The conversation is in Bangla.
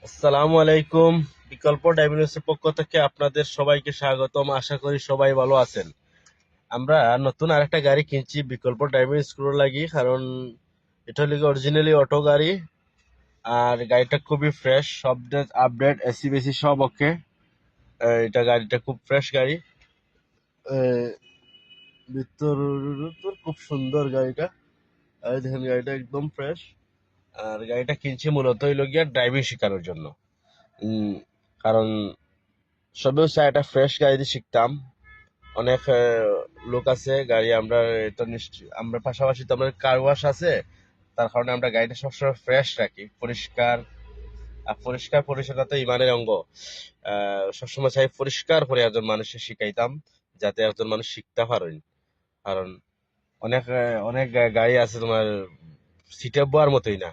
আসসালামু আলাইকুম। বিকল্প ডায়াগনোসিসের পক্ষ থেকে আপনাদের সবাইকে স্বাগতম। আশা করি সবাই ভালো আছেন। আমরা নতুন আরেকটা গাড়ি কিনছি বিকল্প ডায়াগনোসিস করার লাগি, কারণ এটা হলো অরিজিনালি অটো গাড়ি। আর গাড়িটা খুবই ফ্রেশ, সব আপডেট, এসি বেসি সব ওকে। এটা গাড়িটা খুব ফ্রেশ গাড়ি। আহ, ভিতর ভিতর খুব সুন্দর গাড়িটা। আর দেখেন গাড়িটা একদম ফ্রেশ। আর গাড়িটা কিনছি মূলত হইলো গিয়া ড্রাইভিং শেখানোর জন্য। উম, কারণ সবেও চায় একটা ফ্রেশ গাড়ি শিখতাম। অনেক লোক আছে গাড়ি, আমরা তো নিশ্চয় আমরা পাশাপাশি তো আমাদের কার ওয়াশ আছে। তার কারণে আমরা গাড়িটা সবসময় ফ্রেশ রাখি, পরিষ্কার। আর পরিষ্কার পরিচ্ছন্নতা তো ইমানের অঙ্গ। সবসময় চাই পরিষ্কার করে একজন মানুষকে শিখাইতাম, যাতে একজন মানুষ শিখতে পারেন। কারণ অনেক গাড়ি আছে তোমার সিটে বোয়ার মতোই না।